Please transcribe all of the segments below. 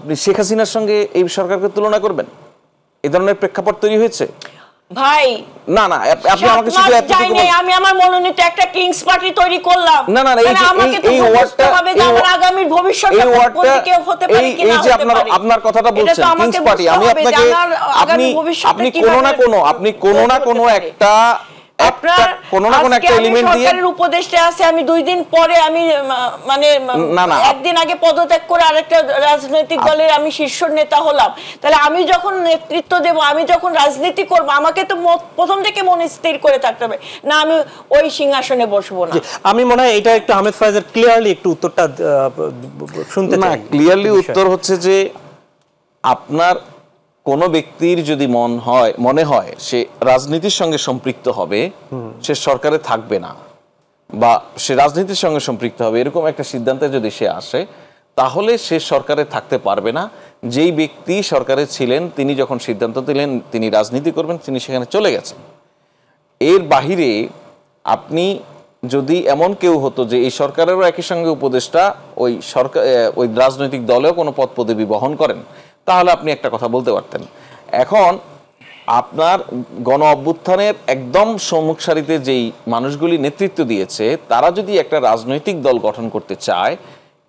আপনি শেখ হাসিনার সঙ্গে এই সরকারকে তুলনা করবেন? এই ধরনের প্রেক্ষাপট তৈরি হয়েছে ভাই? না না, আপনি আমাকে শুধু আমি আমার মনোনীত একটা কিংস পার্টি তৈরি করলাম। না না, এই ওয়ার্ডটা আমার আগামীর ভবিষ্যৎ কেউ হতে পারে কি না হতে পারে, আপনার কথাটা বলছেন কিংস পার্টি, আমি আপনাকে আপনি কোনো না কোনো একটা সরকারের উপদেষ্টা আছে, আমি 2 দিন পরে আমি মানে একদিন আগে পদত্যাগ করে আরেকটা রাজনৈতিক দলের আমি শীর্ষ নেতা হলাম। তাহলে আমি যখন নেতৃত্ব দেব, আমি যখন রাজনীতি করব, আমাকে তো প্রথম থেকে মনে স্থির করে থাকতে হবে না আমি ওই সিংহাসনে বসবো না। আমি মনে হয় এটা একটু আহমেদ ফয়েজের ক্লিয়ারলি একটু উত্তরটা শুনতে চাই। ক্লিয়ারলি উত্তর হচ্ছে যে আপনার কোন ব্যক্তির যদি মনে হয় সে রাজনীতির সঙ্গে সম্পৃক্ত হবে, সে সরকারে থাকবে না বা সে রাজনীতির সঙ্গে সম্পৃক্ত হবে, এরকম একটা সিদ্ধান্তে যদি সে আসে, তাহলে সে সরকারে থাকতে পারবে না। যেই ব্যক্তি সরকারে ছিলেন তিনি যখন সিদ্ধান্ত দিলেন তিনি রাজনীতি করবেন, তিনি সেখানে চলে গেছেন। এর বাহিরে আপনি যদি এমন কেউ হতো যে এই সরকারেরও একই সঙ্গে উপদেষ্টা ওই রাজনৈতিক দলেও কোনো পদ পদবি বহন করেন, তাহলে আপনি একটা কথা বলতে পারতেন। এখন আপনার গণ অভ্যুত্থানের একদম সম্মুখ সারিতে যেই মানুষগুলি নেতৃত্ব দিয়েছে, তারা যদি একটা রাজনৈতিক দল গঠন করতে চায়,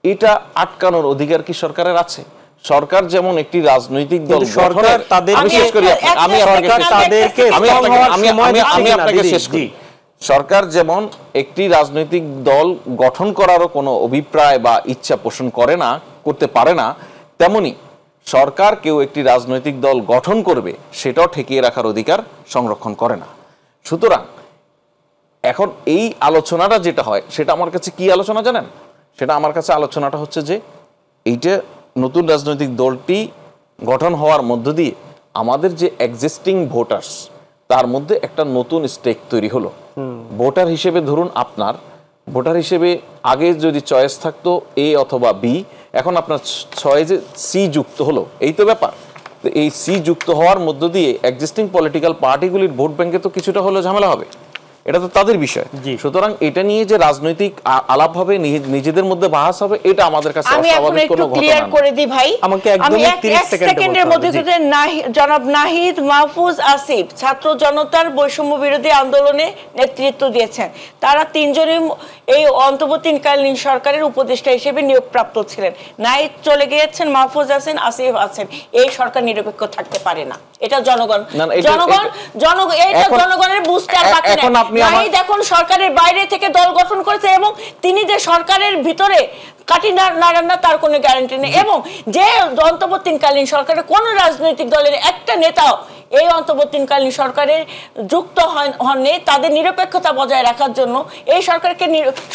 এটা আটকানোর অধিকার কি সরকারের আছে? সরকার যেমন একটি রাজনৈতিক দল সরকার তাদের সরকার যেমন একটি রাজনৈতিক দল গঠন করারও কোনো অভিপ্রায় বা ইচ্ছা পোষণ করতে পারে না, তেমনি সরকার কেউ একটি রাজনৈতিক দল গঠন করবে সেটাও ঠেকিয়ে রাখার অধিকার সংরক্ষণ করে না। সুতরাং এখন এই আলোচনাটা যেটা হয় সেটা আমার কাছে কি আলোচনা জানেন? সেটা আমার কাছে আলোচনাটা হচ্ছে যে এইটা নতুন রাজনৈতিক দলটি গঠন হওয়ার মধ্য দিয়ে আমাদের যে এক্সিস্টিং ভোটার্স তার মধ্যে একটা নতুন স্টেক তৈরি হলো। ভোটার হিসেবে ধরুন আপনার ভোটার হিসেবে আগে যদি চয়েস থাকতো এ অথবা বি, এখন আপনার চয়েসে সি যুক্ত হলো, এই তো ব্যাপার। তো এই সি যুক্ত হওয়ার মধ্য দিয়ে এক্সিস্টিং পলিটিক্যাল পার্টিগুলির ভোট ব্যাংকে তো কিছুটা হলেও ঝামেলা হবে, এটা তো তাদের বিষয়। সুতরাং এটা নিয়ে যে রাজনৈতিক আলাপ হবে, নিজেদের মধ্যে বাহাস হবে, এটা আমাদের কাছে অস্বাভাবিক কোনো ঘটনা না। ক্লিয়ার করে দিই ভাই, আমাকে একদম 30 সেকেন্ডের মধ্যে জনাব নাহিদ মাহফুজ আসিফ ছাত্র জনতার বৈষম্য বিরোধী আন্দোলনে নেতৃত্ব দিয়েছেন। তারা 3 জনই এই অন্তর্বর্তীকালীন সরকারের উপদেষ্টা হিসেবে নিয়োগপ্রাপ্ত ছিলেন। নাহিদ চলে গিয়েছেন, মাহফুজ আছেন, আসিফ আছেন। এই সরকার নিরপেক্ষ থাকতে পারে না, এটা জনগণের বুঝতে আর বাকি নাই। নাহিদ এখন সরকারের বাইরে থেকে দল গঠন করেছে এবং তিনি যে সরকারের ভিতরে কাটি নাড়ান না তার কোনো গ্যারান্টি নেই। এবং যে অন্তর্বর্তীকালীন সরকারের কোন রাজনৈতিক দলের একটা নেতাও এই অন্তর্বর্তীকালীন সরকারের যুক্ত হননি, তাদের নিরপেক্ষতা বজায় রাখার জন্য এই সরকারকে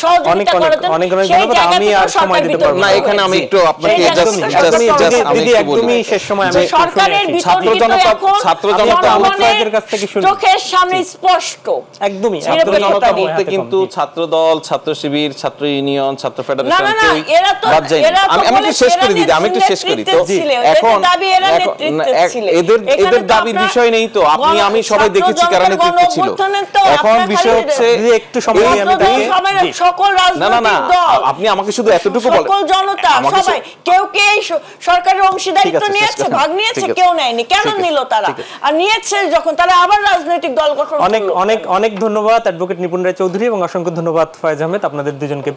সহযোগিতা করার জন্য সেই জায়গা থেকে সরকার ভিতরে না। এখানে আমি একটু আপনাকে সরকারের ভিতরে ছাত্র জনতা আমাদের কাছ থেকে শুনুন, চোখের সামনে স্পষ্ট একদমই ছাত্র জনতা বলতে কিন্তু ছাত্র দল, ছাত্র শিবির, ছাত্র ইউনিয়ন, ছাত্র ফেডারেশন, আমি শেষ করে দিই, আমি একটু শেষ করি। তো এখন এদের দাবির বিষয় নেই তো, আমি সবাই দেখেছি কারা নেতৃত্ব ছিল। এখন বিষয় হচ্ছে একটু সময় আমি সকল রাজনৈতিক দল, আপনি আমাকে শুধু এতটুকু বলেন, সকল জনতা সবাই কেউ কে সরকারের অংশীদারিত্ব নিয়েছে, ভাগ নিয়েছে, কেউ নেয়নি। কেন নিল তারা? আর নিয়েছে যখন তারা আবার রাজনৈতিক দল গঠন। অনেক অনেক অনেক ধন্যবাদ অ্যাডভোকেট নিপুণ রায় চৌধুরী এবং অসংখ্য ধন্যবাদ ফয়েজ আহমেদ, আপনাদের দুজনকে।